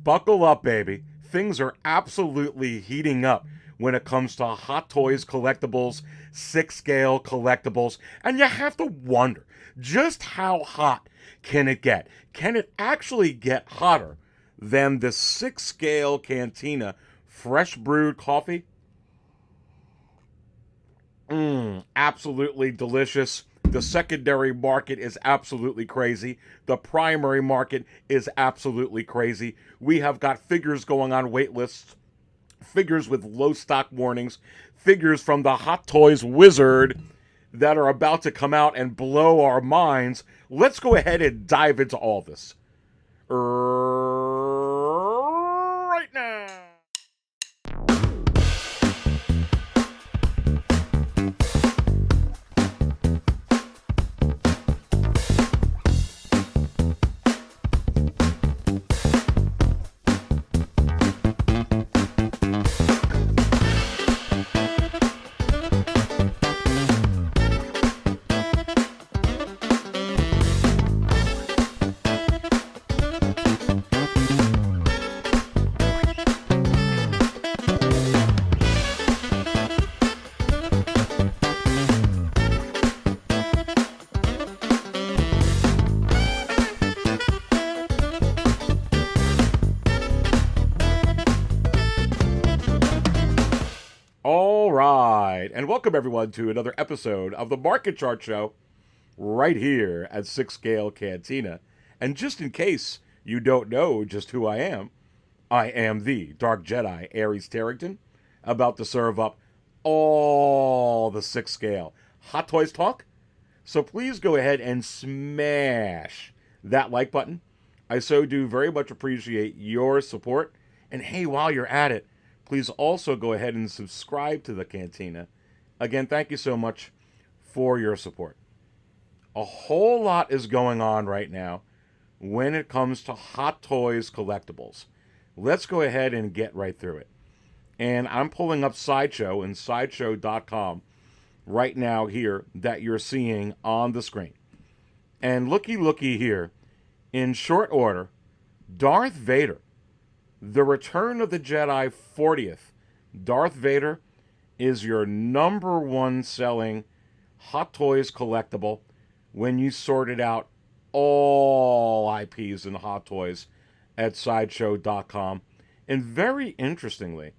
Buckle up, baby. Things are absolutely heating up when it comes to Hot Toys collectibles, 6-scale collectibles, and you have to wonder, just how hot can it get? Can it actually get hotter than the 6-scale Cantina fresh brewed coffee? Absolutely delicious. The secondary market is absolutely crazy. The primary market is absolutely crazy. We have got figures going on waitlists, figures with low stock warnings, figures from the Hot Toys Wizard that are about to come out and blow our minds. Let's go ahead and dive into all this right now. All right, and welcome everyone to another episode of the Market Chart Show right here at 6-Scale Cantina. And just in case you don't know just who I am the Dark Jedi Aries Tarrington, about to serve up all the 6-Scale Hot Toys talk. So please go ahead and smash that like button. I so do very much appreciate your support. And hey, while you're at it, please also go ahead and subscribe to the Cantina. Again, thank you so much for your support. A whole lot is going on right now when it comes to Hot Toys collectibles. Let's go ahead and get right through it. And I'm pulling up Sideshow and sideshow.com right now here that you're seeing on the screen. And looky here, in short order, Darth Vader, the Return of the Jedi 40th. Darth Vader is your number one selling Hot Toys collectible when you sorted out all IPs in Hot Toys at Sideshow.com. And very interestingly,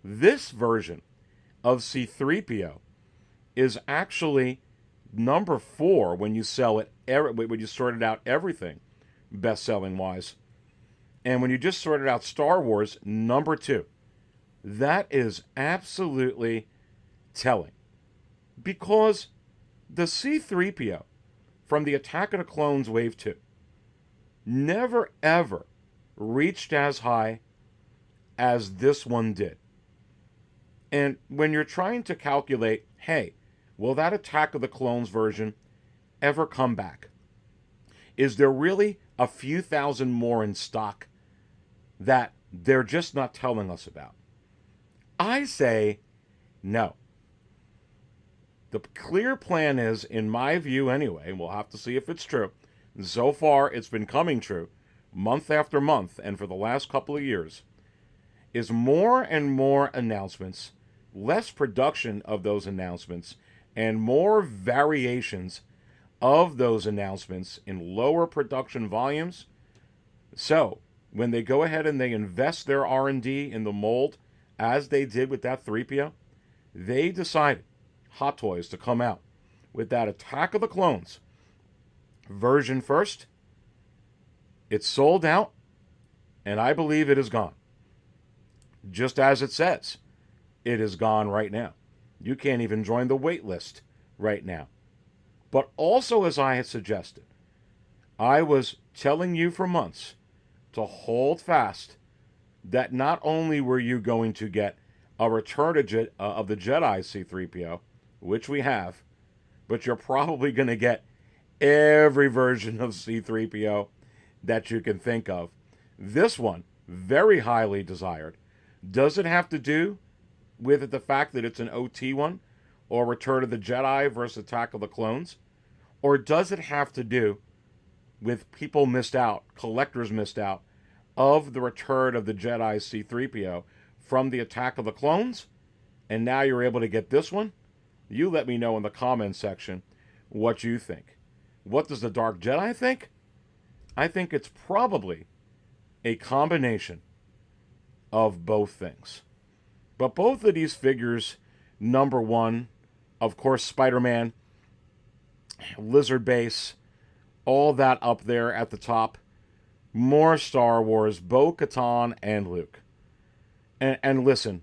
this version of C-3PO is actually number 4 when you sell it, when you sorted out everything best-selling wise. And when you just sorted out Star Wars, number 2. That is absolutely telling. Because the C-3PO from the Attack of the Clones Wave 2 never ever reached as high as this one did. And when you're trying to calculate, hey, will that Attack of the Clones version ever come back? Is there really a few thousand more in stock that they're just not telling us about? I say no. The clear plan is, in my view anyway, and we'll have to see if it's true. So far, it's been coming true, month after month, and for the last couple of years, is more and more announcements, less production of those announcements, and more variations of those announcements in lower production volumes. So, when they go ahead and they invest their R&D in the mold, as they did with that 3PO, they decided, Hot Toys, to come out with that Attack of the Clones version first. It's sold out, and I believe it is gone. Just as it says, it is gone right now. You can't even join the wait list right now. But also, as I had suggested, I was telling you for months to hold fast that not only were you going to get a Return of the Jedi C-3PO, which we have, but you're probably going to get every version of C-3PO that you can think of. This one, very highly desired. Does it have to do with the fact that it's an OT one, or Return of the Jedi versus Attack of the Clones? Or does it have to do with people missed out, collectors missed out, of the Return of the Jedi C-3PO from the Attack of the Clones, and now you're able to get this one. You let me know in the comments section what you think. What does the Dark Jedi think? I think it's probably a combination of both things. But both of these figures, number one, of course, Spider-Man, Lizard Base, all that up there at the top. More Star Wars, Bo-Katan, and Luke. And listen,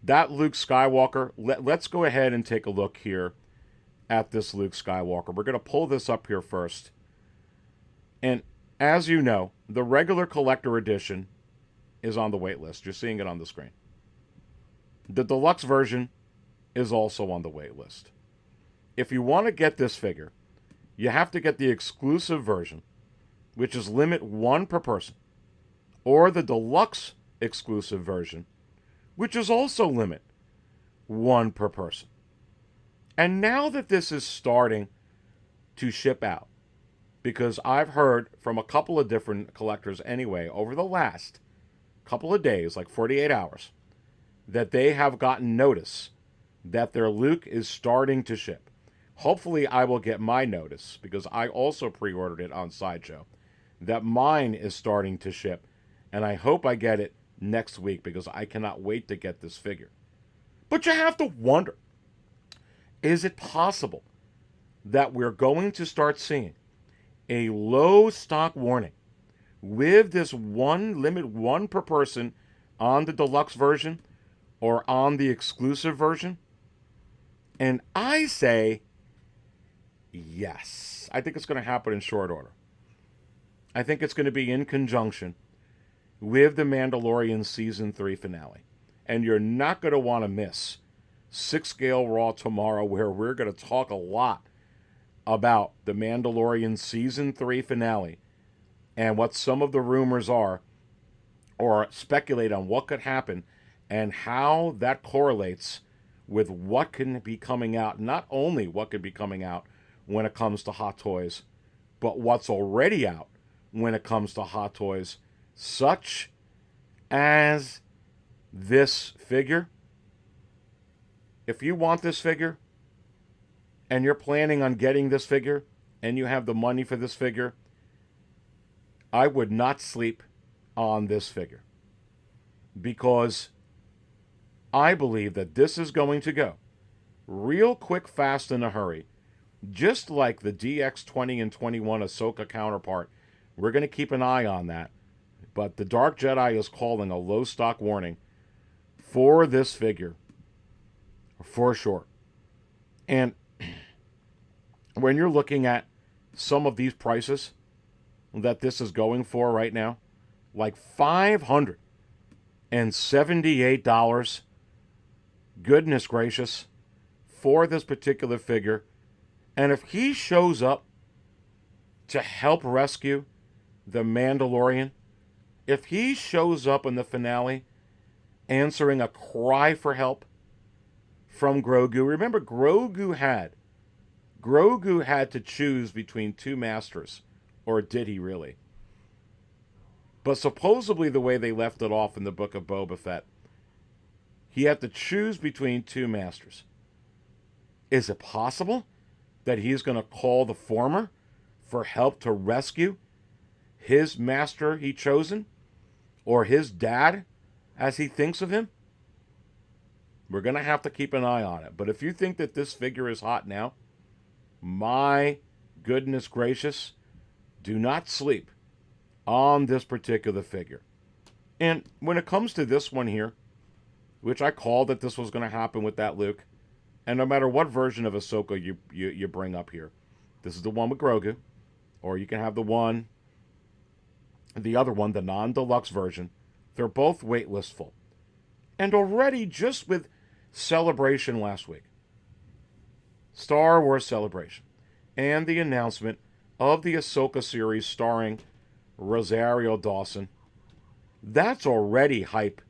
that Luke Skywalker, let's go ahead and take a look here at this Luke Skywalker. We're going to pull this up here first. And as you know, the regular collector edition is on the wait list. You're seeing it on the screen. The deluxe version is also on the wait list. If you want to get this figure, you have to get the exclusive version, which is limit 1 per person, or the deluxe exclusive version, which is also limit 1 per person. And now that this is starting to ship out, because I've heard from a couple of different collectors anyway over the last couple of days, like 48 hours, that they have gotten notice that their Luke is starting to ship. Hopefully I will get my notice, because I also pre-ordered it on Sideshow, that mine is starting to ship, and I hope I get it next week, because I cannot wait to get this figure. But you have to wonder, is it possible that we're going to start seeing a low stock warning with this limit 1 per person on the deluxe version or on the exclusive version? And I say yes. I think it's going to happen in short order. I think it's going to be in conjunction with the Mandalorian Season 3 finale. And you're not going to want to miss 6 Scale Raw tomorrow, where we're going to talk a lot about the Mandalorian Season 3 finale and what some of the rumors are, or speculate on what could happen and how that correlates with what can be coming out. Not only what could be coming out when it comes to Hot Toys, but what's already out when it comes to Hot Toys, such as this figure. If you want this figure, and you're planning on getting this figure, and you have the money for this figure, I would not sleep on this figure. Because I believe that this is going to go real quick, fast, in a hurry. Just like the DX20 and 21 Ahsoka counterpart. We're going to keep an eye on that. But the Dark Jedi is calling a low stock warning for this figure, for sure. And when you're looking at some of these prices that this is going for right now, like $578, goodness gracious, for this particular figure. And if he shows up to help rescue the Mandalorian, if he shows up in the finale answering a cry for help from Grogu. Remember, Grogu had to choose between 2 masters. Or did he really? But supposedly the way they left it off in the book of Boba Fett, he had to choose between 2 masters. Is it possible that he's going to call the former for help to rescue his master he chosen? Or his dad, as he thinks of him? We're going to have to keep an eye on it. But if you think that this figure is hot now, my goodness gracious, do not sleep on this particular figure. And when it comes to this one here, which I called that this was going to happen with that Luke, and no matter what version of Ahsoka you bring up here, this is the one with Grogu, or you can have the other one, the non-deluxe version. They're both waitlist full. And already, just with Celebration last week, Star Wars Celebration, and the announcement of the Ahsoka series starring Rosario Dawson, that's already hype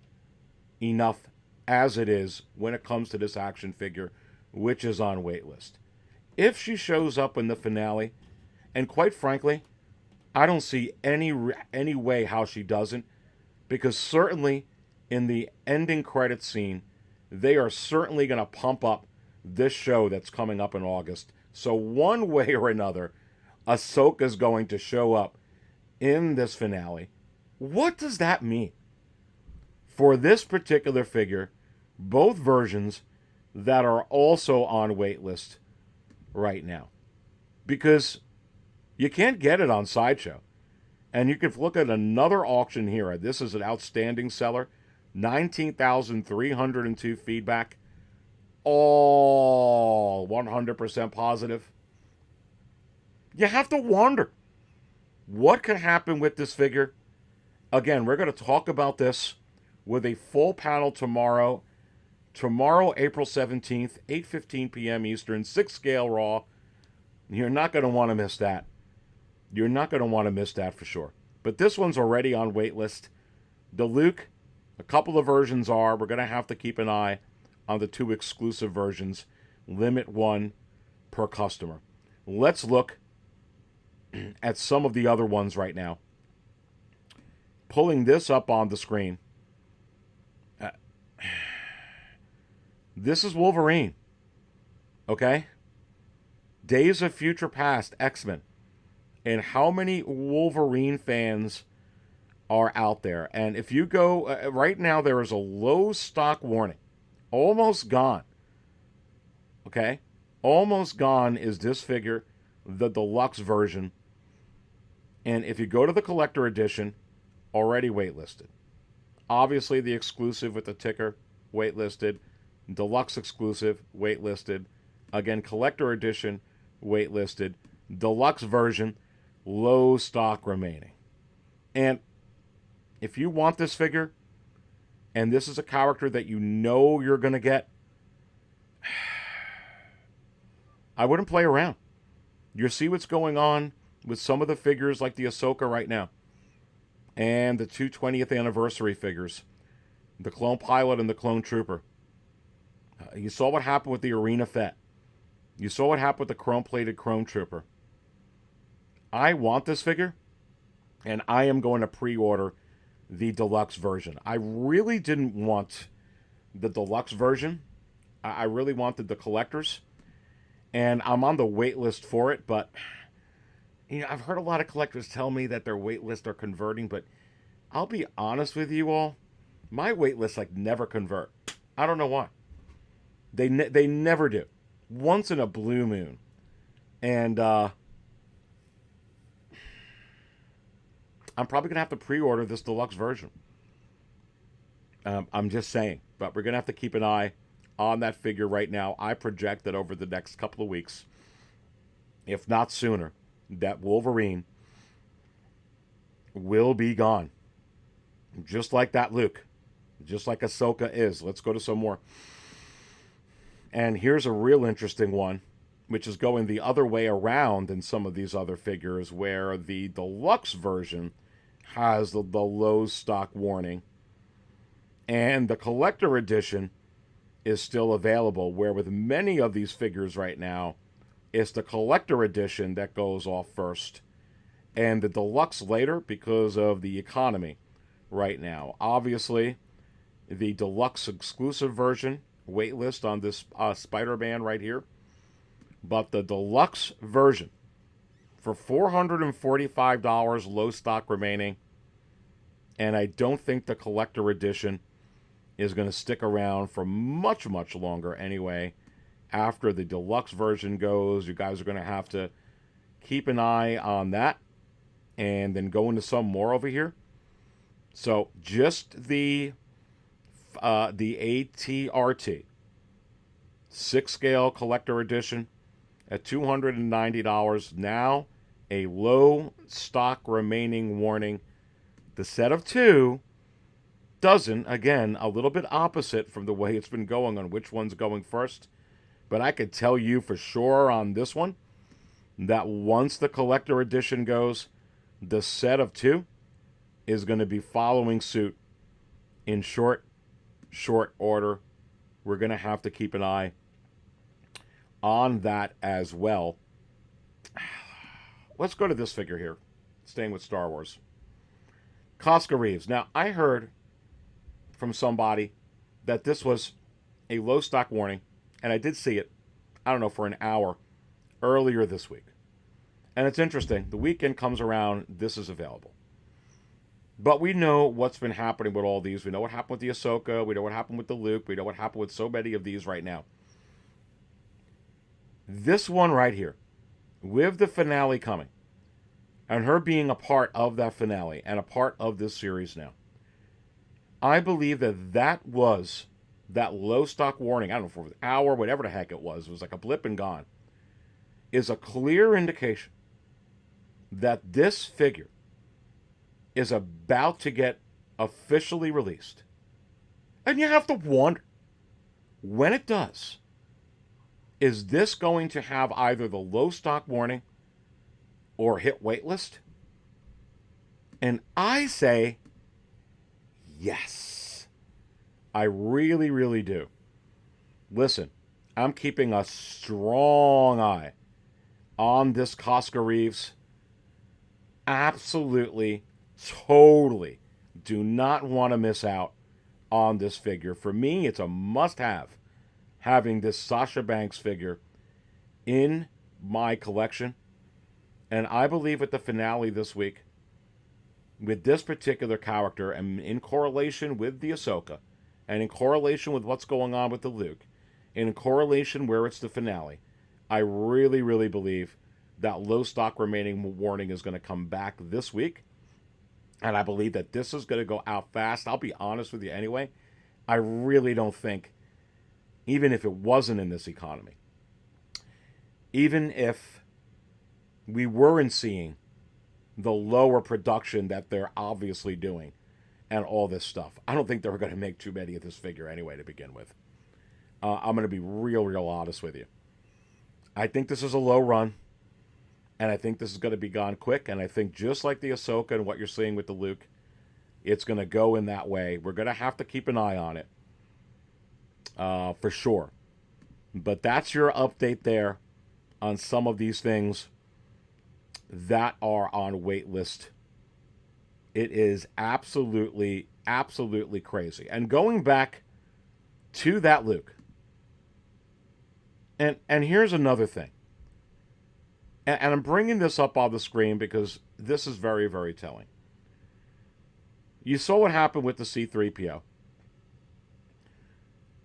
enough as it is when it comes to this action figure, which is on waitlist. If she shows up in the finale, and quite frankly, I don't see any way how she doesn't, because certainly in the ending credit scene, they are certainly going to pump up this show that's coming up in August. So one way or another, Ahsoka's going to show up in this finale. What does that mean? For this particular figure, both versions that are also on waitlist right now. Because you can't get it on Sideshow. And you can look at another auction here. This is an outstanding seller. 19,302 feedback. All 100% positive. You have to wonder what could happen with this figure. Again, we're going to talk about this with a full panel tomorrow. Tomorrow, April 17th, 8:15 p.m. Eastern, 6 scale raw. You're not going to want to miss that. You're not going to want to miss that for sure. But this one's already on waitlist. The Luke, a couple of versions are. We're going to have to keep an eye on the 2 exclusive versions. Limit 1 per customer. Let's look at some of the other ones right now. Pulling this up on the screen. This is Wolverine. Okay? Days of Future Past, Xmen. And how many Wolverine fans are out there? And if you go, right now there is a low stock warning. Almost gone. Okay? Almost gone is this figure, the deluxe version. And if you go to the collector edition, already waitlisted. Obviously the exclusive with the ticker, waitlisted. Deluxe exclusive, waitlisted. Again, collector edition, waitlisted. Deluxe version, low stock remaining. And if you want this figure, and this is a character that you know you're going to get, I wouldn't play around. You see what's going on with some of the figures like the Ahsoka right now. And the 220th anniversary figures. The Clone Pilot and the Clone Trooper. You saw what happened with the Arena Fett. You saw what happened with the chrome-plated Clone Trooper. I want this figure, and I am going to pre-order the deluxe version. I really didn't want the deluxe version. I really wanted the collectors, and I'm on the wait list for it, but you know, I've heard a lot of collectors tell me that their wait lists are converting, but I'll be honest with you all, my wait lists like never convert. I don't know why. They never do. Once in a blue moon. And I'm probably going to have to pre-order this deluxe version. I'm just saying. But we're going to have to keep an eye on that figure right now. I project that over the next couple of weeks, if not sooner, that Wolverine will be gone. Just like that Luke. Just like Ahsoka is. Let's go to some more. And here's a real interesting one, which is going the other way around in some of these other figures, where the deluxe version has the low stock warning, and the collector edition is still available, where with many of these figures right now, it's the collector edition that goes off first, and the deluxe later because of the economy right now. Obviously, the deluxe exclusive version, waitlist on this Spider-Man right here, but the deluxe version for $445, low stock remaining, and I don't think the collector edition is going to stick around for much, much longer anyway. After the deluxe version goes, you guys are going to have to keep an eye on that, and then go into some more over here. So just the ATRT 6 scale collector edition at $290. Now a low stock remaining warning. The set of 2 doesn't, again, a little bit opposite from the way it's been going on which one's going first. But I could tell you for sure on this one that once the collector edition goes, the set of 2 is going to be following suit in short order. We're going to have to keep an eye on that as well. Let's go to this figure here. staying with Star Wars. Koska Reeves. Now, I heard from somebody that this was a low stock warning, and I did see it, I don't know, for an hour earlier this week. And it's interesting. The weekend comes around, this is available. But we know what's been happening with all these. We know what happened with the Ahsoka. We know what happened with the Luke. We know what happened with so many of these right now. This one right here, with the finale coming, and her being a part of that finale and a part of this series now, I believe that was that low stock warning. I don't know if it was an hour, whatever the heck it was like a blip and gone, is a clear indication that this figure is about to get officially released. And you have to wonder, when it does, is this going to have either the low stock warning or hit waitlist? And I say yes. I really, really do. Listen, I'm keeping a strong eye on this Koska Reeves. Absolutely, totally do not want to miss out on this figure. For me, it's a must-have, having this Sasha Banks figure in my collection. And I believe at the finale this week, with this particular character, and in correlation with the Ahsoka, and in correlation with what's going on with the Luke, and in correlation where it's the finale, I really, really believe that low stock remaining warning is going to come back this week. And I believe that this is going to go out fast. I'll be honest with you anyway. I really don't think, even if it wasn't in this economy, even if we weren't seeing the lower production that they're obviously doing and all this stuff, I don't think they were going to make too many of this figure anyway to begin with. I'm going to be real, real honest with you. I think this is a low run, and I think this is going to be gone quick, and I think just like the Ahsoka and what you're seeing with the Luke, it's going to go in that way. We're going to have to keep an eye on it, for sure. But that's your update there on some of these things that are on waitlist. It is absolutely, absolutely crazy. And going back to that Luke, and here's another thing. And I'm bringing this up on the screen because this is very, very telling. You saw what happened with the C-3PO.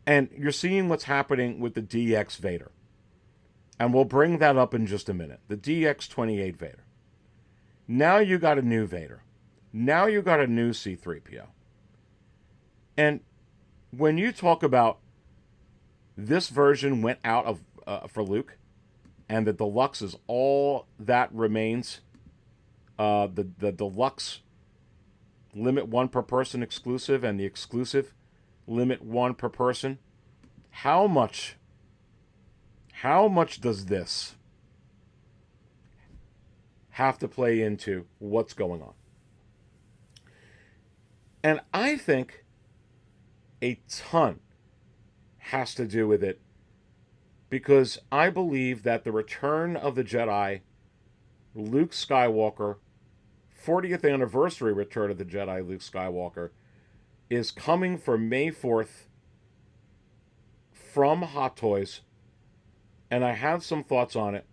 And you're seeing what's happening with the DX Vader. And we'll bring that up in just a minute. The DX28 Vader. Now you got a new Vader. Now you got a new C-3PO. And when you talk about this version went out of for Luke, and the deluxe is all that remains, the deluxe limit one per person exclusive, and the exclusive limit one per person, how much does this have to play into what's going on? And I think a ton has to do with it, because I believe that the Return of the Jedi, Luke Skywalker, 40th anniversary Return of the Jedi, Luke Skywalker, is coming for May 4th from Hot Toys. And I have some thoughts on it.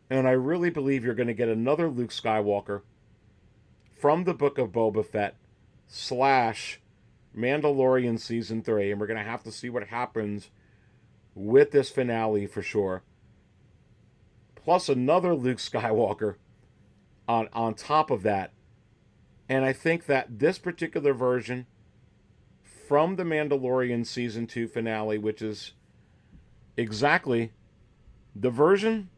And I really believe you're going to get another Luke Skywalker from the Book of Boba Fett / Mandalorian Season 3. And we're going to have to see what happens with this finale for sure. Plus another Luke Skywalker on top of that. And I think that this particular version from the Mandalorian Season 2 finale, which is exactly the version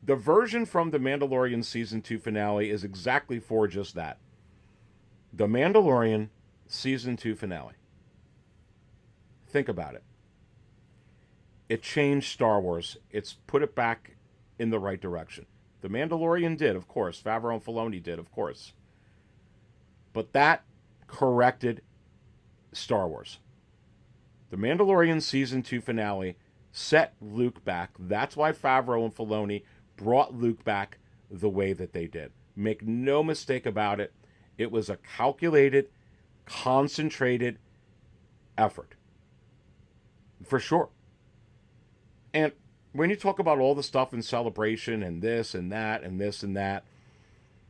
from the Mandalorian Season 2 finale is exactly for just that. The Mandalorian Season 2 finale. Think about it. It changed Star Wars. It's put it back in the right direction. The Mandalorian did, of course. Favreau and Filoni did, of course. But that corrected Star Wars. The Mandalorian Season 2 finale set Luke back. That's why Favreau and Filoni brought Luke back the way that they did. Make no mistake about it. It was a calculated, concentrated effort. For sure. And when you talk about all the stuff in Celebration and this and that and this and that,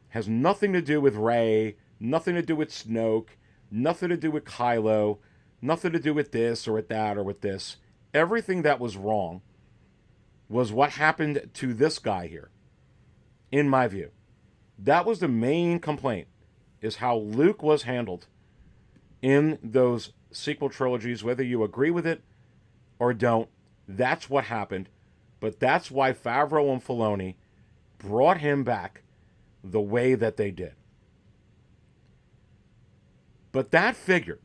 has nothing to do with Rey, nothing to do with Snoke, nothing to do with Kylo, nothing to do with this or with that or with this. Everything that was wrong was what happened to this guy here, in my view. That was the main complaint, is how Luke was handled in those sequel trilogies, whether you agree with it or don't. That's what happened. But that's why Favreau and Filoni brought him back the way that they did. But that figure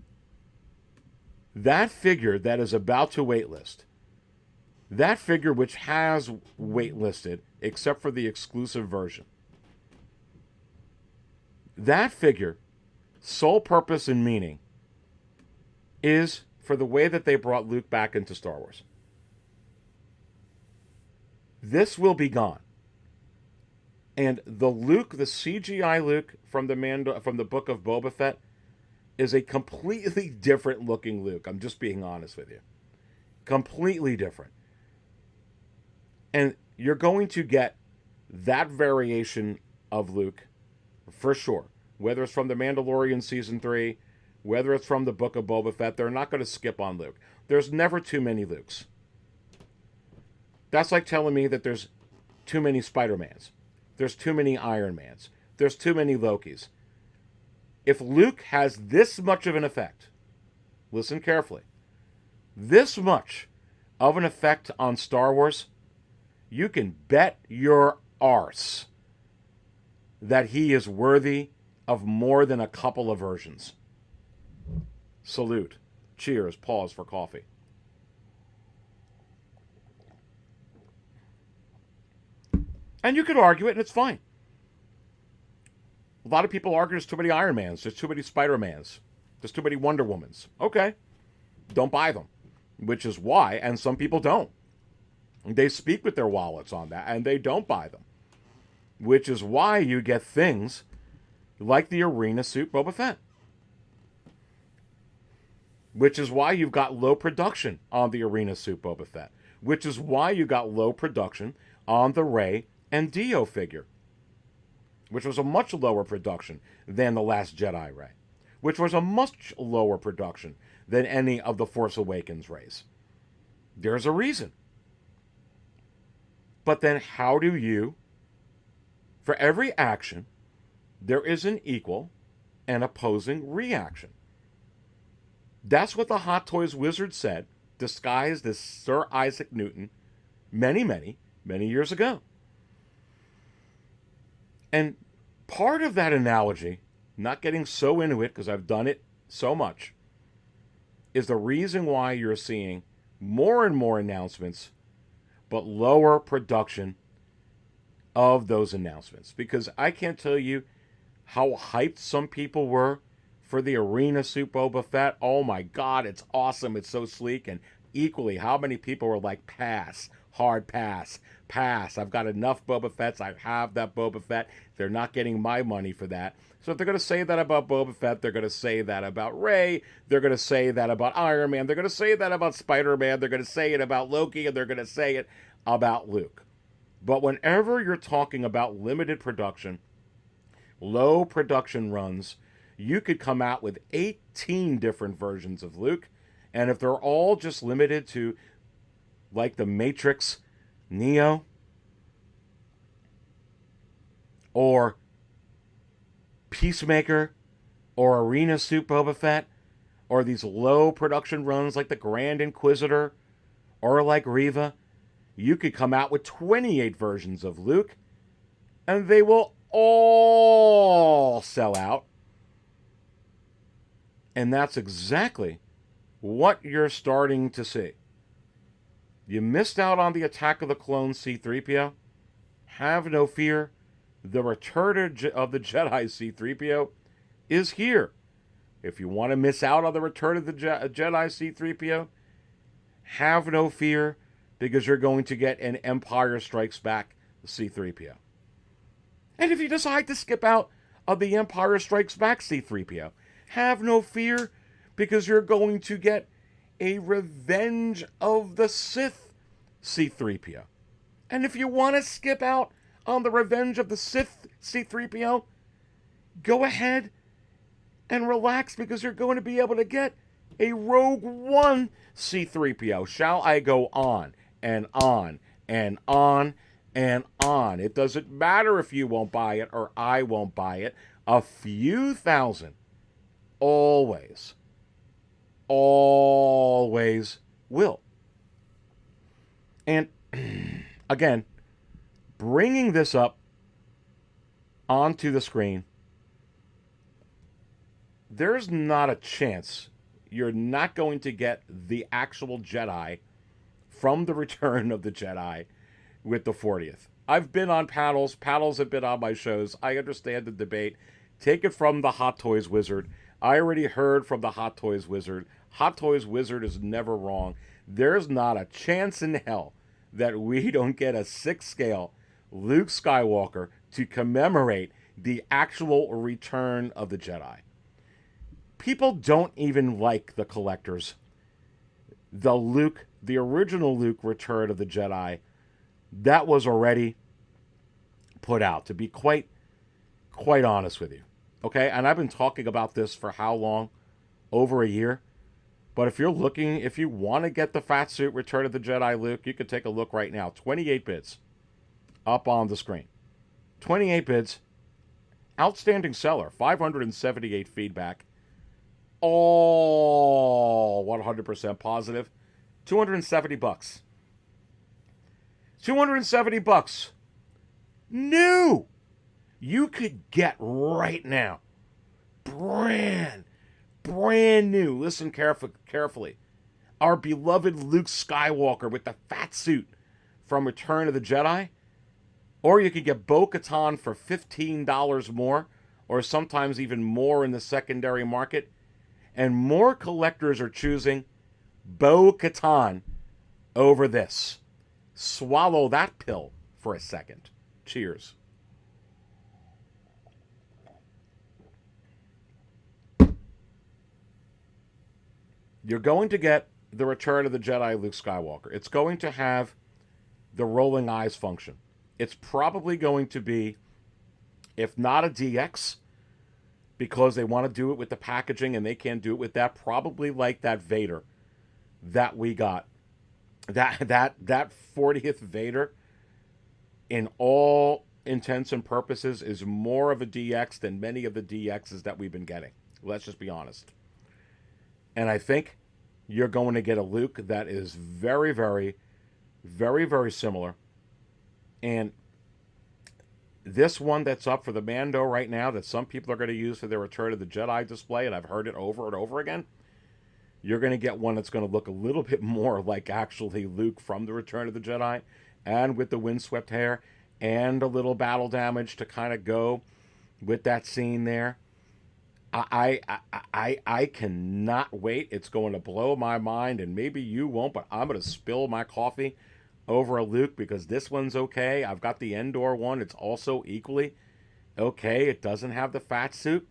that is about to waitlist, that figure which has waitlisted, except for the exclusive version, that figure, sole purpose and meaning, is for the way that they brought Luke back into Star Wars. This will be gone. And the Luke, the CGI Luke from the book of Boba Fett, is a completely different looking Luke. I'm just being honest with you. Completely different. And you're going to get that variation of Luke for sure. Whether it's from The Mandalorian Season 3, whether it's from the book of Boba Fett, they're not going to skip on Luke. There's never too many Lukes. That's like telling me that there's too many Spider-Mans. There's too many Iron Mans. There's too many Lokis. If Luke has this much of an effect, listen carefully, this much of an effect on Star Wars, you can bet your arse that he is worthy of more than a couple of versions. Salute. Cheers. Pause for coffee. And you could argue it, and it's fine. A lot of people argue there's too many Iron Mans, there's too many Spider-Mans, there's too many Wonder Womans. Okay. Don't buy them. Which is why, and some people don't. They speak with their wallets on that, and they don't buy them. Which is why you get things like the arena suit Boba Fett. Which is why you've got low production on the arena suit Boba Fett. Which is why you got low production on the Rey and Dio figure. Which was a much lower production than The Last Jedi Rey. Which was a much lower production than any of the Force Awakens Reys. There's a reason. But then how do you, for every action, there is an equal and opposing reaction. That's what the Hot Toys wizard said, disguised as Sir Isaac Newton, many, many, many years ago. And part of that analogy, not getting so into it because I've done it so much, is the reason why you're seeing more and more announcements, but lower production of those announcements. Because I can't tell you how hyped some people were for the arena suit Boba Fett. Oh my God, it's awesome. It's so sleek. And equally, how many people were like, pass, hard pass, pass. I've got enough Boba Fetts. I have that Boba Fett. They're not getting my money for that. So if they're going to say that about Boba Fett, they're going to say that about Rey. They're going to say that about Iron Man. They're going to say that about Spider-Man. They're going to say it about Loki. And they're going to say it about Luke. But whenever you're talking about limited production, low production runs, you could come out with 18 different versions of Luke. And if they're all just limited to, like the Matrix Neo, or Peacemaker, or Arena Suit Boba Fett, or these low production runs like the Grand Inquisitor, or like Reva, you could come out with 28 versions of Luke, and they will all sell out. And that's exactly what you're starting to see. You missed out on the Attack of the Clones C-3PO. Have no fear. The Return of the Jedi C-3PO is here. If you want to miss out on the Return of the Jedi C-3PO, have no fear, because you're going to get an Empire Strikes Back C-3PO. And if you decide to skip out of the Empire Strikes Back C-3PO, have no fear, because you're going to get a Revenge of the Sith C-3PO. And if you want to skip out on the Revenge of the Sith C-3PO, go ahead and relax, because you're going to be able to get a Rogue One C-3PO. Shall I go on and on and on and on? It doesn't matter if you won't buy it or I won't buy it. A few thousand always will. And again, bringing this up onto the screen, there's not a chance you're not going to get the actual Jedi from the Return of the Jedi with the 40th. I've been on panels. Panels have been on my shows. I understand the debate. Take it from the Hot Toys Wizard. I already heard from the Hot Toys Wizard. Hot Toys Wizard is never wrong. There's not a chance in hell that we don't get a 6-scale Luke Skywalker to commemorate the actual Return of the Jedi. People don't even like the collectors. The original Luke Return of the Jedi, that was already put out, to be quite honest with you. Okay? And I've been talking about this for how long? Over a year. But if you want to get the fat suit Return of the Jedi Luke, you can take a look right now. 28 bids up on the screen. 28 bids. Outstanding seller. 578 feedback. All 100% positive. $270. $270. New. You could get right now. Brand new. Listen carefully. Our beloved Luke Skywalker with the fat suit from Return of the Jedi. Or you could get Bo-Katan for $15 more, or sometimes even more in the secondary market. And more collectors are choosing Bo-Katan over this. Swallow that pill for a second. Cheers. You're going to get the Return of the Jedi Luke Skywalker. It's going to have the rolling eyes function. It's probably going to be, if not a DX, because they want to do it with the packaging and they can't do it with that, probably like that Vader that we got. That 40th Vader, in all intents and purposes, is more of a DX than many of the DXs that we've been getting. Let's just be honest. And I think you're going to get a Luke that is very, very, very, very similar. And this one that's up for the Mando right now, that some people are going to use for their Return of the Jedi display, and I've heard it over and over again, you're going to get one that's going to look a little bit more like actually Luke from the Return of the Jedi, and with the windswept hair, and a little battle damage to kind of go with that scene there. I cannot wait. It's going to blow my mind, and maybe you won't, but I'm going to spill my coffee over a Luke, because this one's okay. I've got the Endor one. It's also equally okay. It doesn't have the fat suit,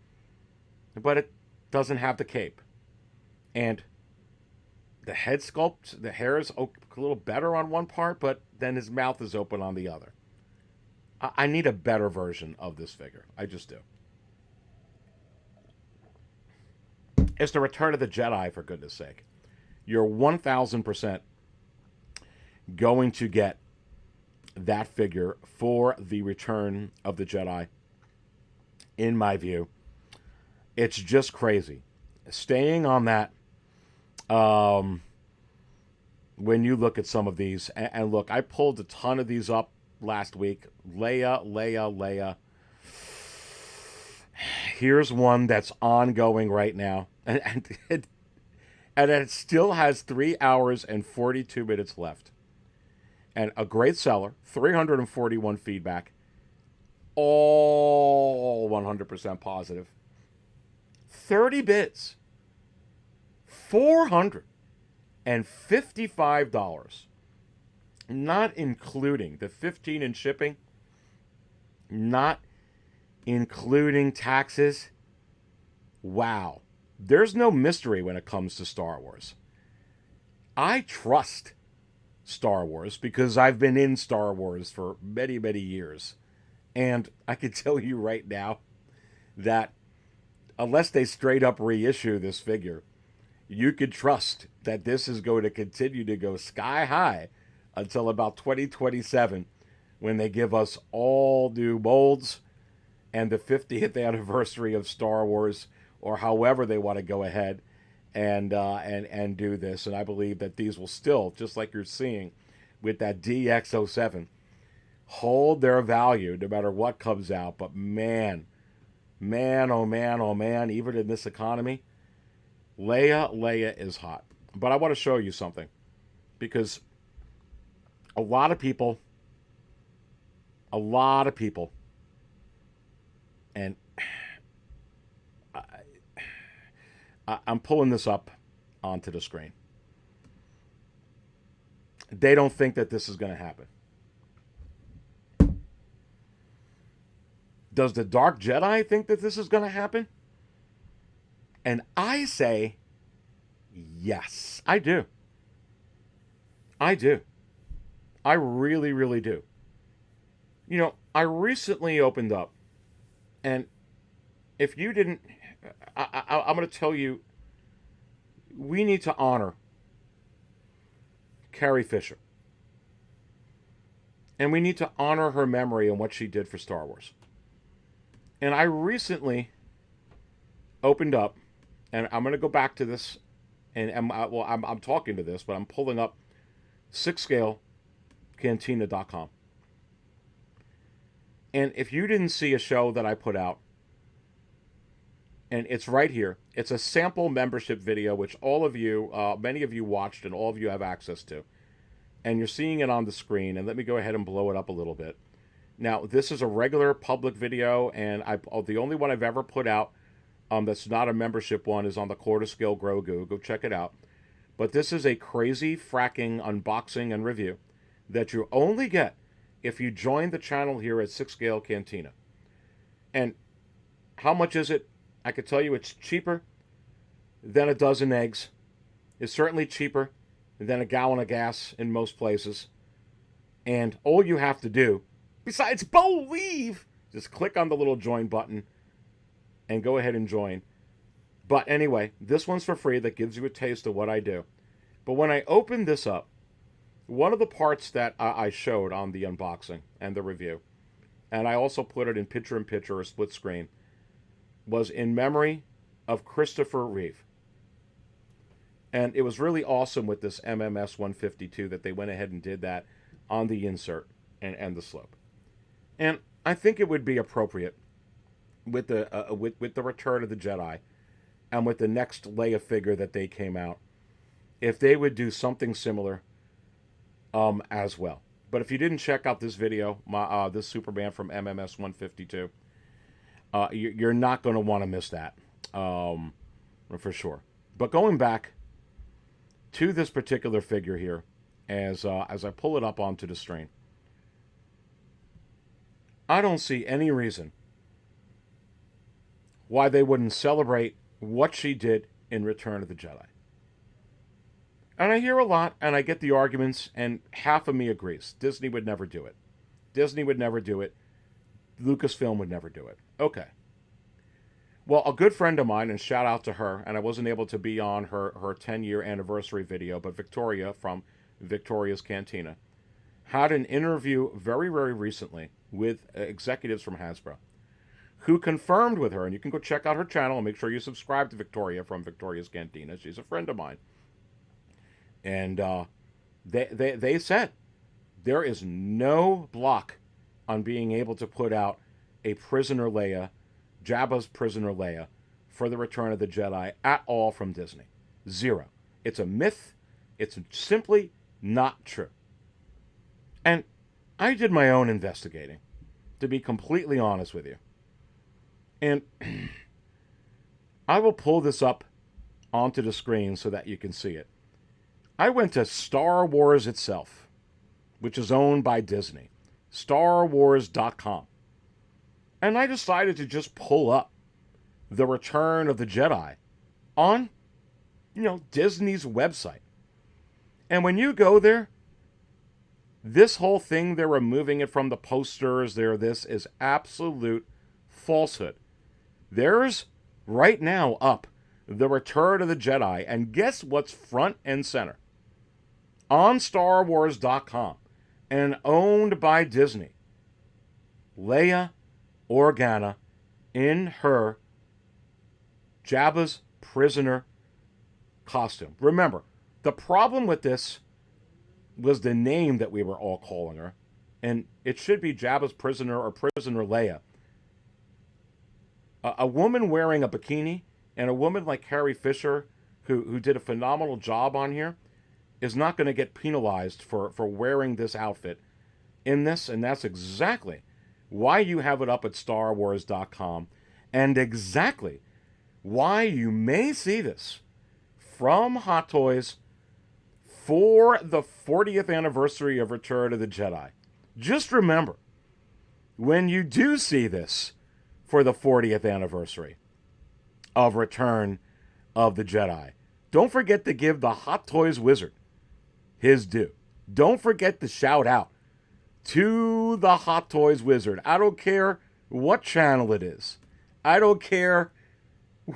but it doesn't have the cape. And the head sculpt, the hair is a little better on one part, but then his mouth is open on the other. I need a better version of this figure. I just do. It's the Return of the Jedi, for goodness sake. You're 1,000% going to get that figure for the Return of the Jedi, in my view. It's just crazy. Staying on that, when you look at some of these, and look, I pulled a ton of these up last week. Leia. Here's one that's ongoing right now. And it still has 3 hours and 42 minutes left. And a great seller, 341 feedback, all 100% positive. 30 bids, $455, not including the $15 in shipping, not including taxes. Wow. There's no mystery when it comes to Star Wars. I trust Star Wars because I've been in Star Wars for many, many years. And I can tell you right now that unless they straight up reissue this figure, you could trust that this is going to continue to go sky high until about 2027 when they give us all new molds and the 50th anniversary of Star Wars, or however they want to go ahead and do this. And I believe that these will still, just like you're seeing with that DX07, hold their value no matter what comes out. But man, oh man, even in this economy, Leia is hot. But I want to show you something, because a lot of people, and I'm pulling this up onto the screen. They don't think that this is going to happen. Does the Dark Jedi think that this is going to happen? And I say, yes, I do. I do. I really, really do. You know, I recently opened up, and if you didn't, I'm going to tell you, we need to honor Carrie Fisher. And we need to honor her memory and what she did for Star Wars. And I recently opened up, and I'm going to go back to this, and I'm talking to this, but I'm pulling up 6scalecantina.com. And if you didn't see a show that I put out, and it's right here, it's a sample membership video, which all of you, many of you watched and all of you have access to. And you're seeing it on the screen, and let me go ahead and blow it up a little bit. Now, this is a regular public video, and the only one I've ever put out that's not a membership one is on the quarter scale Grogu. Go check it out. But this is a crazy fracking unboxing and review that you only get if you join the channel here at 6 Scale Cantina. And how much is it? I could tell you it's cheaper than a dozen eggs. It's certainly cheaper than a gallon of gas in most places. And all you have to do, besides believe, just click on the little join button and go ahead and join. But anyway, this one's for free. That gives you a taste of what I do. But when I opened this up, one of the parts that I showed on the unboxing and the review, and I also put it in picture-in-picture or split screen, was in memory of Christopher Reeve. And it was really awesome with this MMS 152 that they went ahead and did that on the insert and the slope. And I think it would be appropriate with the Return of the Jedi and with the next Leia figure that they came out, if they would do something similar as well. But if you didn't check out this video, this Superman from MMS 152, you're not going to want to miss that, for sure. But going back to this particular figure here, as I pull it up onto the screen, I don't see any reason why they wouldn't celebrate what she did in Return of the Jedi. And I hear a lot, and I get the arguments, and half of me agrees. Disney would never do it. Disney would never do it. Lucasfilm would never do it. Okay. Well, a good friend of mine, and shout out to her, and I wasn't able to be on her 10-year anniversary video, but Victoria from Victoria's Cantina had an interview very, very recently with executives from Hasbro who confirmed with her, and you can go check out her channel and make sure you subscribe to Victoria from Victoria's Cantina. She's a friend of mine. And they said there is no block on being able to put out a Prisoner Leia, Jabba's Prisoner Leia, for the Return of the Jedi at all from Disney. Zero. It's a myth. It's simply not true. And I did my own investigating, to be completely honest with you. And I will pull this up onto the screen so that you can see it. I went to Star Wars itself, which is owned by Disney, StarWars.com. And I decided to just pull up the Return of the Jedi on, Disney's website. And when you go there, this whole thing, they're removing it from the posters. This is absolute falsehood. There's right now up the Return of the Jedi. And guess what's front and center? On StarWars.com and owned by Disney. Leia Organa in her Jabba's prisoner costume. Remember, the problem with this was the name that we were all calling her, and it should be Jabba's prisoner or Prisoner Leia. A woman wearing a bikini and a woman like Carrie Fisher, who did a phenomenal job on here, is not going to get penalized for wearing this outfit in this, and that's exactly why you have it up at StarWars.com, and exactly why you may see this from Hot Toys for the 40th anniversary of Return of the Jedi. Just remember, when you do see this for the 40th anniversary of Return of the Jedi, don't forget to give the Hot Toys Wizard his due. Don't forget to shout out to the Hot Toys Wizard. I don't care what channel it is. I don't care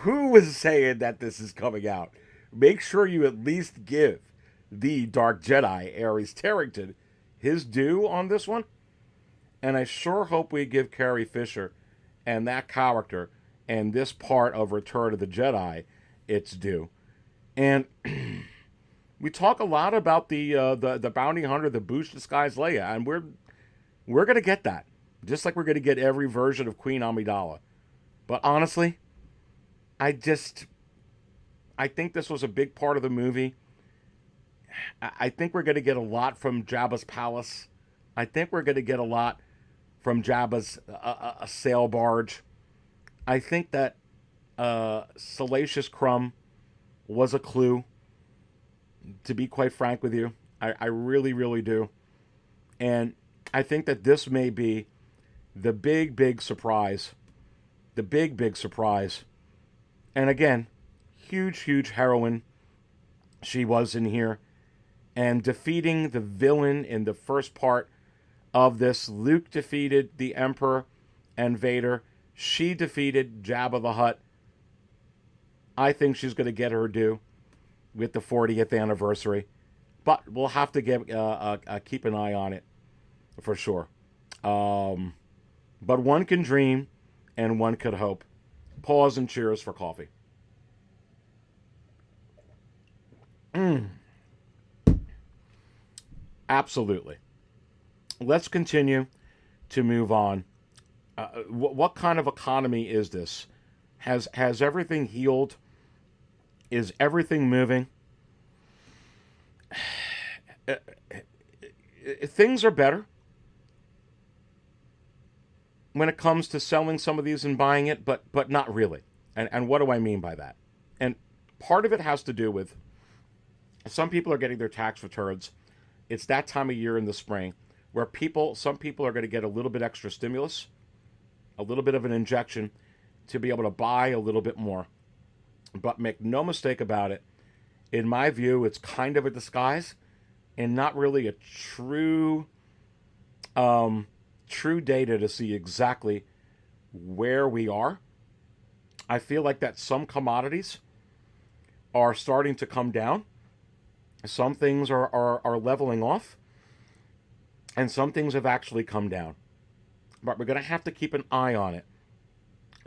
who is saying that this is coming out. Make sure you at least give the Dark Jedi, Ares Tarrington, his due on this one. And I sure hope we give Carrie Fisher and that character and this part of Return of the Jedi its due. And we talk a lot about the bounty hunter, the Boosh disguised Leia, and we're gonna get that, just like we're gonna get every version of Queen Amidala. But honestly, I think this was a big part of the movie. I think we're gonna get a lot from Jabba's palace. I think we're gonna get a lot from Jabba's a sail barge. I think that Salacious Crumb was a clue, to be quite frank with you. I really, really do. And I think that this may be the big, big surprise. The big, big surprise. And again, huge, huge heroine she was in here. And defeating the villain in the first part of this, Luke defeated the Emperor and Vader. She defeated Jabba the Hutt. I think she's going to get her due with the 40th anniversary. But we'll have to keep an eye on it for sure. But one can dream and one could hope. Pause and cheers for coffee. Absolutely. Let's continue to move on. What kind of economy is this? Has everything healed? Is everything moving? Things are better when it comes to selling some of these and buying it, but not really. And what do I mean by that? And part of it has to do with some people are getting their tax returns. It's that time of year in the spring where some people are going to get a little bit extra stimulus, a little bit of an injection to be able to buy a little bit more. But make no mistake about it, in my view, it's kind of a disguise and not really a true data to see exactly where we are. I feel like that some commodities are starting to come down. Some things are leveling off. And some things have actually come down. But we're going to have to keep an eye on it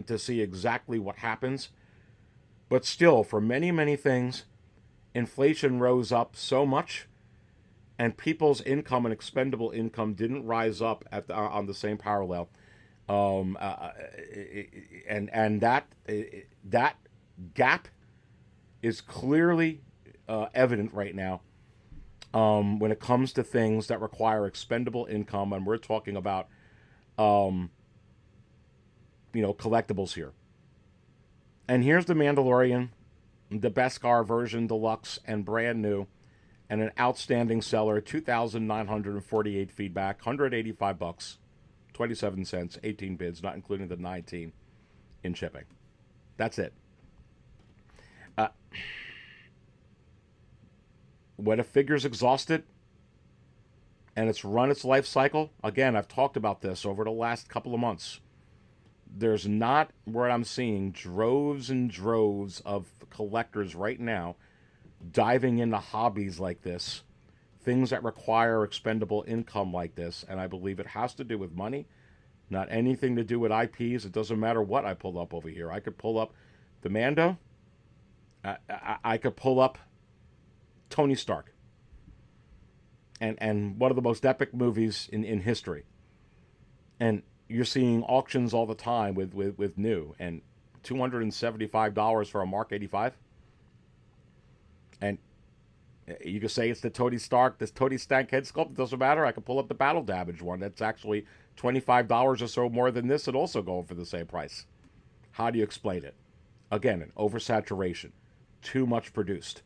to see exactly what happens. But still, for many, many things, inflation rose up so much, and people's income and expendable income didn't rise up on the same parallel. And that gap is clearly evident right now when it comes to things that require expendable income, and we're talking about collectibles here. And here's the Mandalorian, the Beskar version, deluxe and brand new, and an outstanding seller. 2,948 feedback, $185, 27 cents, 18 bids, not including the 19 in shipping. That's it. When a figure's exhausted and it's run its life cycle, again, I've talked about this over the last couple of months. There's not, where I'm seeing, droves and droves of collectors right now diving into hobbies like this, things that require expendable income like this, and I believe it has to do with money, not anything to do with IPs. It doesn't matter what I pull up over here. I could pull up the Mando. I could pull up Tony Stark. And one of the most epic movies in history. And you're seeing auctions all the time with new, and $275 for a Mark 85. And you could say it's the Tony Stark, this Tony Stark head sculpt. It doesn't matter. I could pull up the battle damage one. That's actually $25 or so more than this, and also going for the same price. How do you explain it? Again, an oversaturation. Too much produced.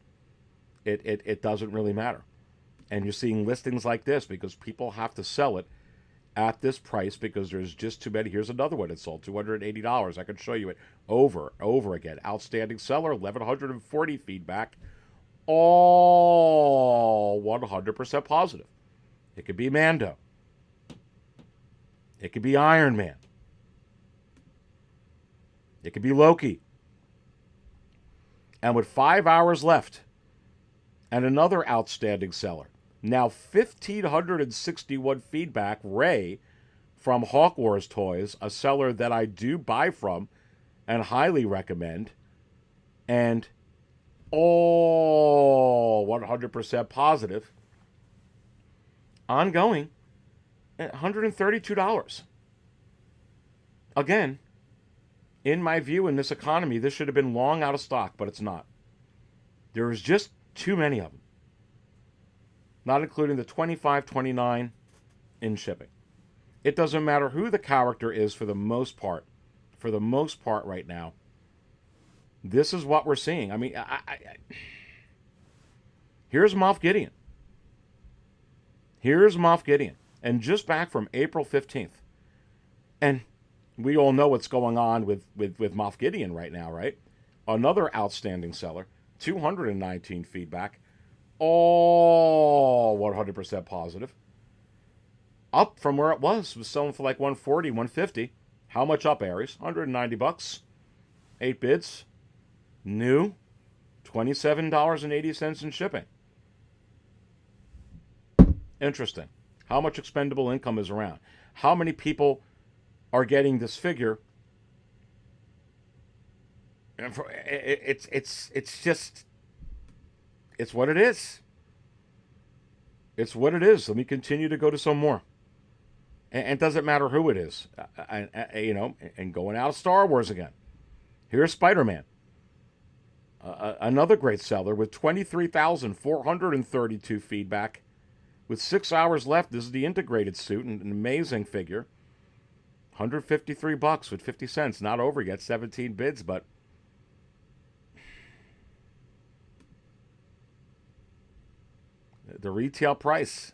It doesn't really matter. And you're seeing listings like this because people have to sell it at this price because there's just too many. Here's another one that sold $280. I can show you it over again. Outstanding seller, 1,140 feedback. All 100% positive. It could be Mando. It could be Iron Man. It could be Loki. And with 5 hours left, and another outstanding seller. Now 1,561 feedback, Rey from Hawk Wars Toys, a seller that I do buy from and highly recommend. And all 100% positive. Ongoing at $132. Again, in my view, in this economy, this should have been long out of stock, but it's not. There is just too many of them. Not including the 25, 29 in shipping. It doesn't matter who the character is for the most part. For the most part right now, this is what we're seeing. I mean, here's Moff Gideon. Here's Moff Gideon. And just back from April 15th. And we all know what's going on with Moff Gideon right now, right? Another outstanding seller. 219 feedback. All 100% positive. Up from where it was selling for like 140, 150. How much up, Aries? $190. 8 bids. New. $27.80 in shipping. Interesting. How much expendable income is around? How many people are getting this figure? And it's just, it's what it is. It's what it is. Let me continue to go to some more. And it doesn't matter who it is. And going out of Star Wars again. Here's Spider-Man. Another great seller with 23,432 feedback. With 6 hours left, this is the integrated suit, an amazing figure. $153 with 50 cents. Not over yet, 17 bids, but the retail price.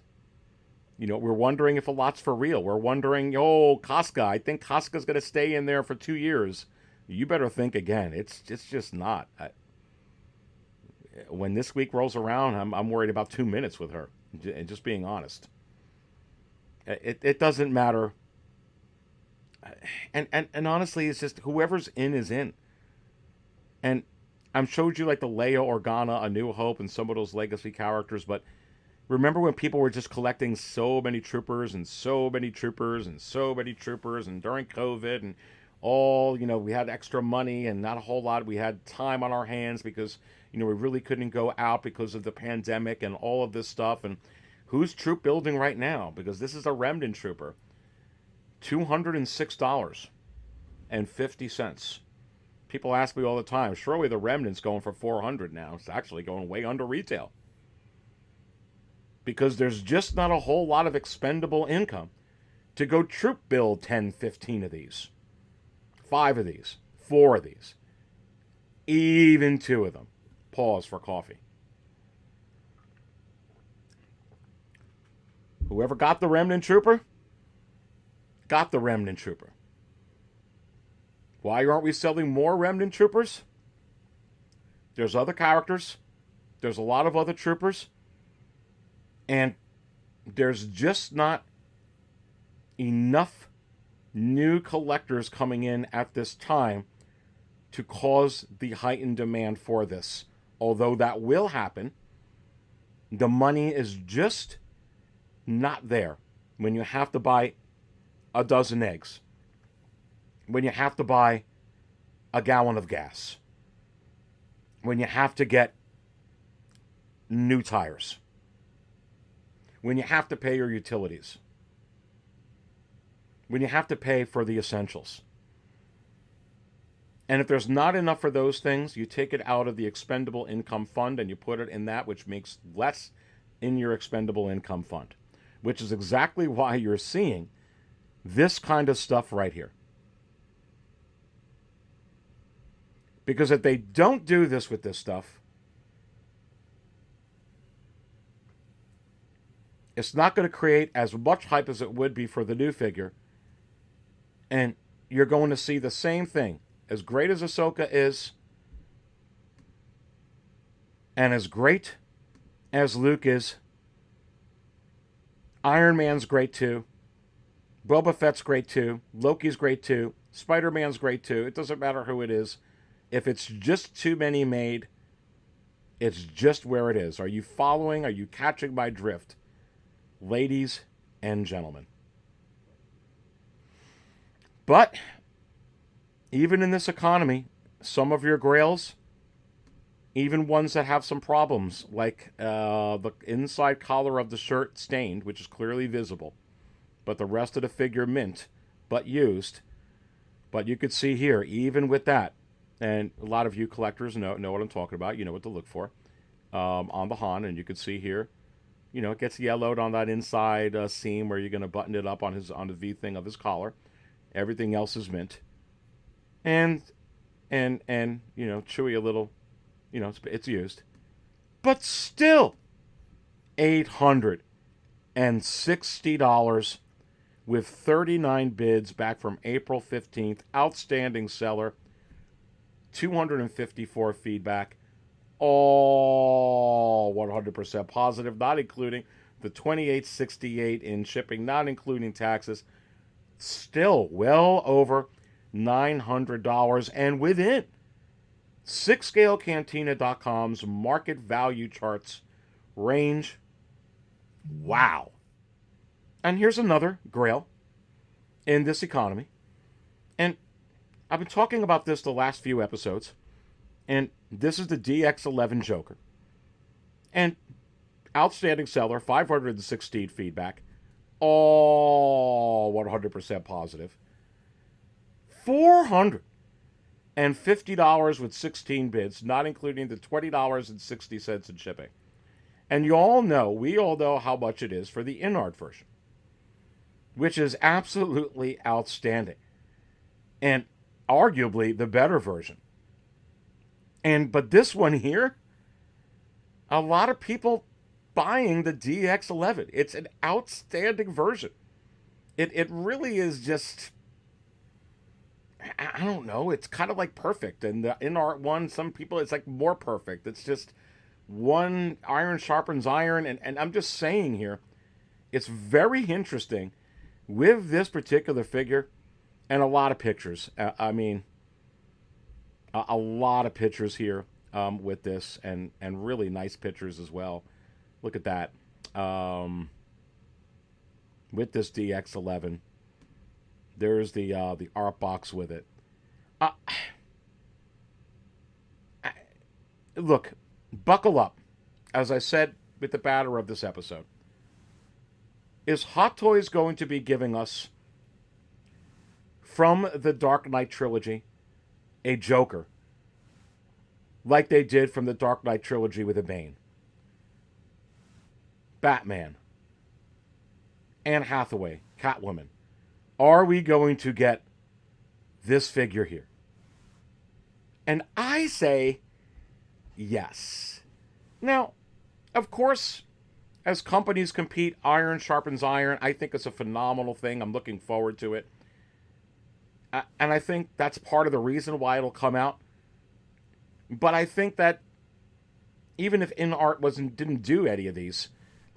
You know, we're wondering if a lot's for real. We're wondering, Koska, I think Koska's going to stay in there for 2 years. You better think again. It's just not. When this week rolls around, I'm worried about 2 minutes with her. And just being honest. It doesn't matter. And honestly, it's just whoever's in is in. And I'm showed you like the Leia Organa, A New Hope, and some of those legacy characters, but remember when people were just collecting so many troopers and so many troopers and so many troopers, and during COVID and all, we had extra money and not a whole lot. We had time on our hands because, we really couldn't go out because of the pandemic and all of this stuff. And who's troop building right now? Because this is a Remnant trooper. $206.50. People ask me all the time, surely the Remnant's going for $400 now. It's actually going way under retail. Because there's just not a whole lot of expendable income to go troop build 10, 15 of these. 5 of these. 4 of these. Even 2 of them. Pause for coffee. Whoever got the Remnant Trooper, got the Remnant Trooper. Why aren't we selling more Remnant Troopers? There's other characters. There's a lot of other troopers. And there's just not enough new collectors coming in at this time to cause the heightened demand for this. Although that will happen, the money is just not there when you have to buy a dozen eggs, when you have to buy a gallon of gas, when you have to get new tires, when you have to pay your utilities, when you have to pay for the essentials. And if there's not enough for those things, you take it out of the expendable income fund and you put it in that which makes less in your expendable income fund, which is exactly why you're seeing this kind of stuff right here. Because if they don't do this with this stuff, it's not going to create as much hype as it would be for the new figure. And you're going to see the same thing. As great as Ahsoka is, and as great as Luke is, Iron Man's great too. Boba Fett's great too. Loki's great too. Spider-Man's great too. It doesn't matter who it is. If it's just too many made, it's just where it is. Are you following? Are you catching my drift? Ladies and gentlemen. But even in this economy, some of your grails, even ones that have some problems, like the inside collar of the shirt stained, which is clearly visible, but the rest of the figure mint, but used. But you could see here, even with that, and a lot of you collectors know what I'm talking about. You know what to look for on the Han, and you can see here, you know, it gets yellowed on that inside seam where you're going to button it up on the V thing of his collar. Everything else is mint. And you know, chewy a little, you know, it's used. But still, $860 with 39 bids back from April 15th. Outstanding seller. 254 feedback. All 100% positive, not including the $28.68 in shipping, not including taxes. Still well over $900 and within 6scalecantina.com's market value charts range. Wow. And here's another grail in this economy. And I've been talking about this the last few episodes. And this is the DX11 Joker. And outstanding seller, 516 feedback. All 100% positive. $450 with 16 bids, not including the $20.60 in shipping. And we all know how much it is for the InArt version, which is absolutely outstanding. And arguably the better version. But this one here, a lot of people buying the DX11. It's an outstanding version. It really is just, I don't know, it's kind of like perfect. And the InArt one, some people, it's like more perfect. It's just one iron sharpens iron. And I'm just saying here, it's very interesting with this particular figure and a lot of pictures. I mean, a lot of pictures here with this and really nice pictures as well. Look at that. With this DX11, there's the art box with it. Look, buckle up. As I said with the banner of this episode, is Hot Toys going to be giving us, from the Dark Knight trilogy, a Joker, like they did from the Dark Knight trilogy with a Bane? Batman, Anne Hathaway, Catwoman. Are we going to get this figure here? And I say yes. Now, of course, as companies compete, iron sharpens iron. I think it's a phenomenal thing. I'm looking forward to it. And I think that's part of the reason why it'll come out. But I think that even if InArt didn't do any of these,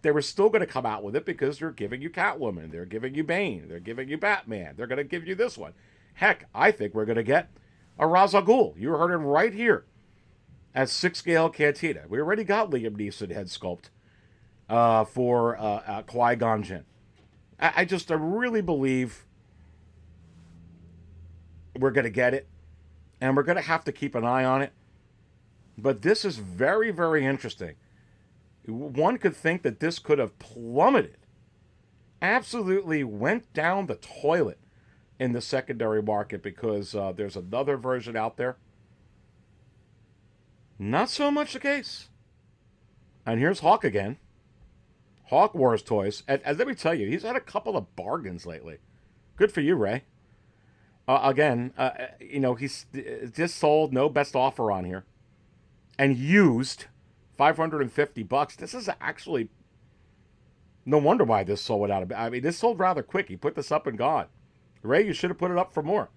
they were still going to come out with it because they're giving you Catwoman, they're giving you Bane, they're giving you Batman, they're going to give you this one. Heck, I think we're going to get a Ra's al Ghul. You heard it right here at 6-scale Cantina. We already got Liam Neeson head sculpt for Qui-Gon Jinn. I really believe we're going to get it, and we're going to have to keep an eye on it. But this is very, very interesting. One could think that this could have plummeted, absolutely went down the toilet in the secondary market because there's another version out there. Not so much the case. And here's Hawk again. Hawk Wars Toys. And let me tell you, he's had a couple of bargains lately. Good for you, Ray. He's just sold, no best offer on here. And used $550. This is actually no wonder why this sold out. I mean, this sold rather quick. He put this up and gone. Ray, you should have put it up for more.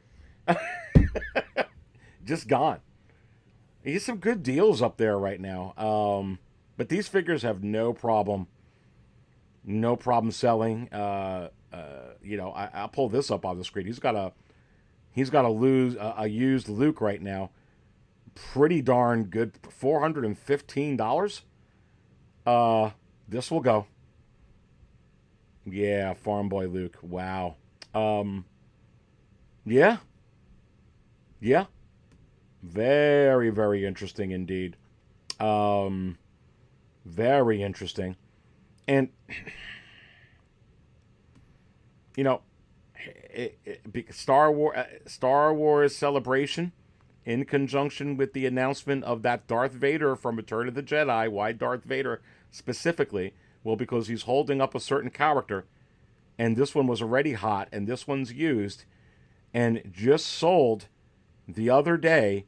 Just gone. He's some good deals up there right now. But these figures have no problem selling. I'll pull this up on the screen. He's got a used Luke right now. Pretty darn good. $415. This will go. Yeah, Farm Boy Luke. Wow. Yeah. Very, very interesting indeed. Very interesting. And Star Wars Celebration, in conjunction with the announcement of that Darth Vader from Return of the Jedi. Why Darth Vader specifically? Well, because he's holding up a certain character, and this one was already hot, and this one's used, and just sold the other day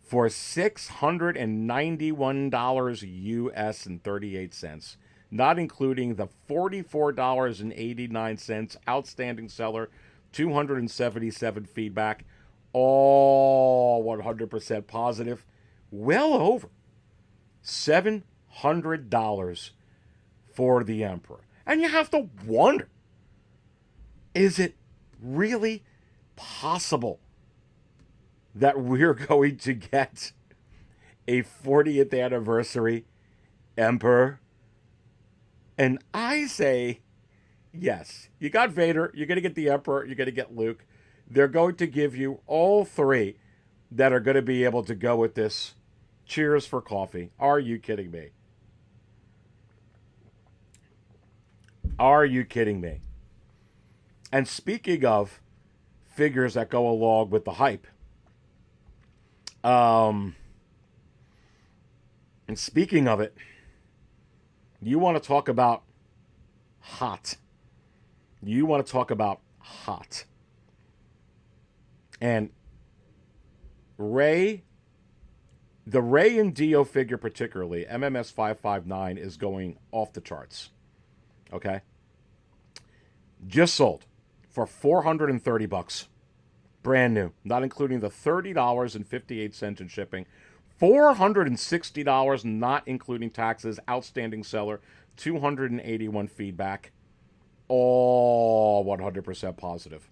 for $691 US and 38 cents, not including the $44.89 outstanding seller, 277 feedback, all 100% positive, well over $700 for the Emperor. And you have to wonder, is it really possible that we're going to get a 40th anniversary Emperor? And I say, yes. You got Vader, you're going to get the Emperor, you're going to get Luke. They're going to give you all three that are going to be able to go with this. Cheers for coffee. Are you kidding me? Are you kidding me? And speaking of figures that go along with the hype, and speaking of it, you want to talk about hot. You want to talk about hot. And the Rey and Dio figure particularly, MMS 559, is going off the charts. Okay? Just sold for $430. Brand new. Not including the $30.58 in shipping. $460, not including taxes. Outstanding seller. 281 feedback. All 100% positive.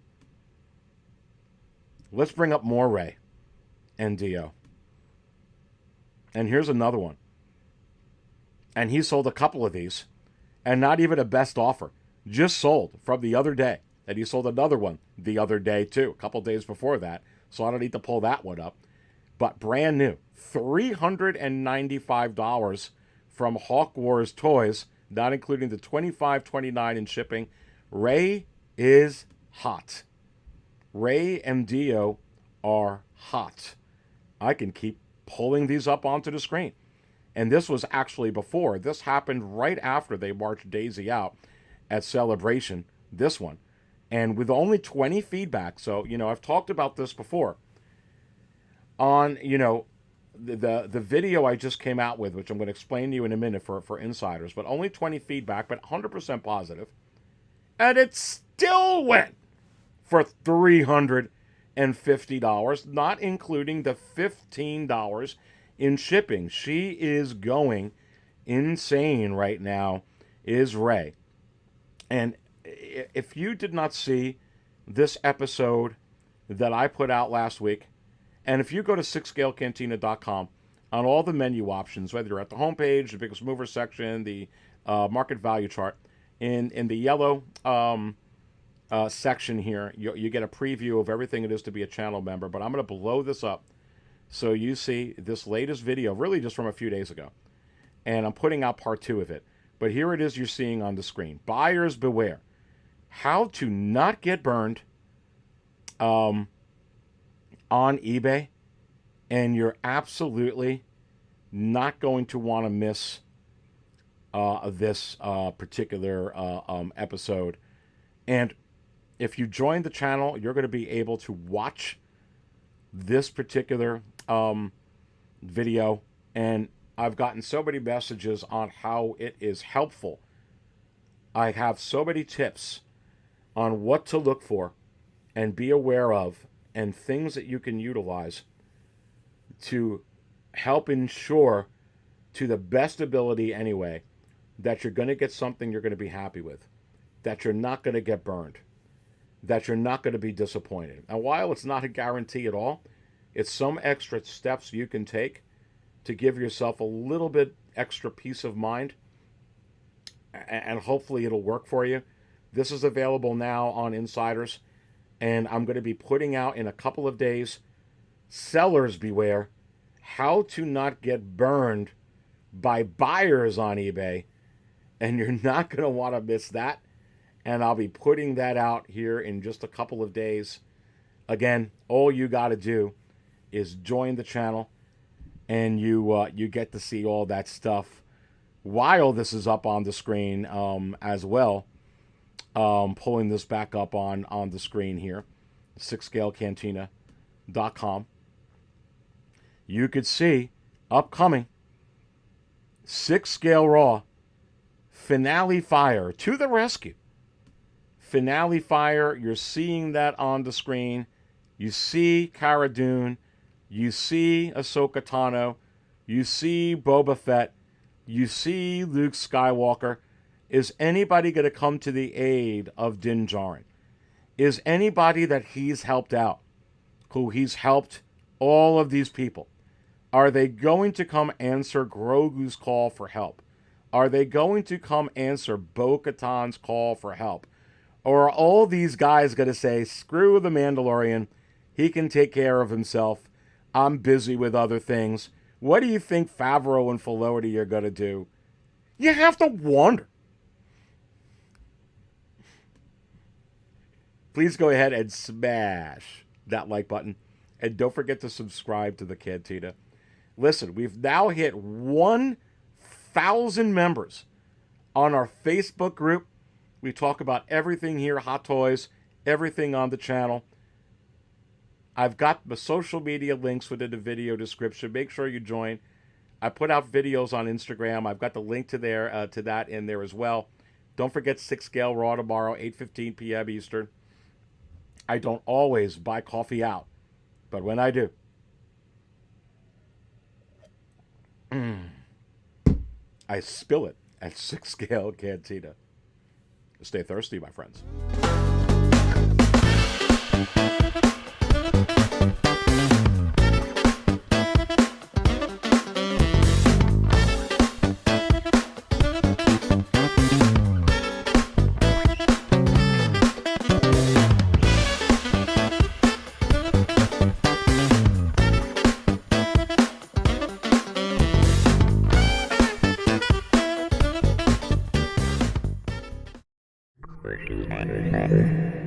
Let's bring up more Rey and Dio. And here's another one. And he sold a couple of these. And not even a best offer. Just sold from the other day. And he sold another one the other day too. A couple days before that. So I don't need to pull that one up. But brand new. $395 from Hawk Wars Toys. Not including the $25.29 in shipping. Rey is hot. Rey and Dio are hot. I can keep pulling these up onto the screen. And this was actually before. This happened right after they marched Daisy out at Celebration. This one. And with only 20 feedback. So, I've talked about this before. On, the video I just came out with, which I'm going to explain to you in a minute for insiders, but only 20 feedback, but 100% positive, and it still went for $350, not including the $15 in shipping. She is going insane right now, is Rey. And if you did not see this episode that I put out last week, and if you go to 6scalecantina.com, on all the menu options, whether you're at the homepage, the biggest mover section, the market value chart, in the yellow section here, you get a preview of everything it is to be a channel member. But I'm going to blow this up so you see this latest video, really just from a few days ago. And I'm putting out part 2 of it. But here it is you're seeing on the screen. Buyers beware. How to not get burned on eBay. And you're absolutely not going to want to miss this particular episode. And if you join the channel, you're going to be able to watch this particular video. And I've gotten so many messages on how it is helpful. I have so many tips on what to look for and be aware of, and things that you can utilize to help ensure, to the best ability anyway, that you're going to get something you're going to be happy with, that you're not going to get burned, that you're not going to be disappointed. And while it's not a guarantee at all, it's some extra steps you can take to give yourself a little bit extra peace of mind, and hopefully it'll work for you. This is available now on Insiders, and I'm going to be putting out in a couple of days, sellers beware, how to not get burned by buyers on eBay, and you're not going to want to miss that. And I'll be putting that out here in just a couple of days. Again, all you got to do is join the channel, and you get to see all that stuff while this is up on the screen as well. Pulling this back up on the screen here, 6scalecantina.com. You could see upcoming 6 Scale Raw Finale Fire to the rescue. Finale Fire, you're seeing that on the screen. You see Cara Dune, you see Ahsoka Tano, you see Boba Fett, you see Luke Skywalker. Is anybody going to come to the aid of Din Djarin? Is anybody that he's helped out, who he's helped all of these people, are they going to come answer Grogu's call for help? Are they going to come answer Bo-Katan's call for help? Or are all these guys going to say, screw the Mandalorian, he can take care of himself, I'm busy with other things? What do you think Favreau and Filoni are going to do? You have to wonder. Please go ahead and smash that like button. And don't forget to subscribe to the Cantina. Listen, we've now hit 1,000 members on our Facebook group. We talk about everything here, Hot Toys, everything on the channel. I've got the social media links within the video description. Make sure you join. I put out videos on Instagram. I've got the link to that in there as well. Don't forget 6 Scale Raw tomorrow, 8:15 p.m. Eastern. I don't always buy coffee out, but when I do, I spill it at 6 Scale Cantina. Stay thirsty, my friends. Squishy.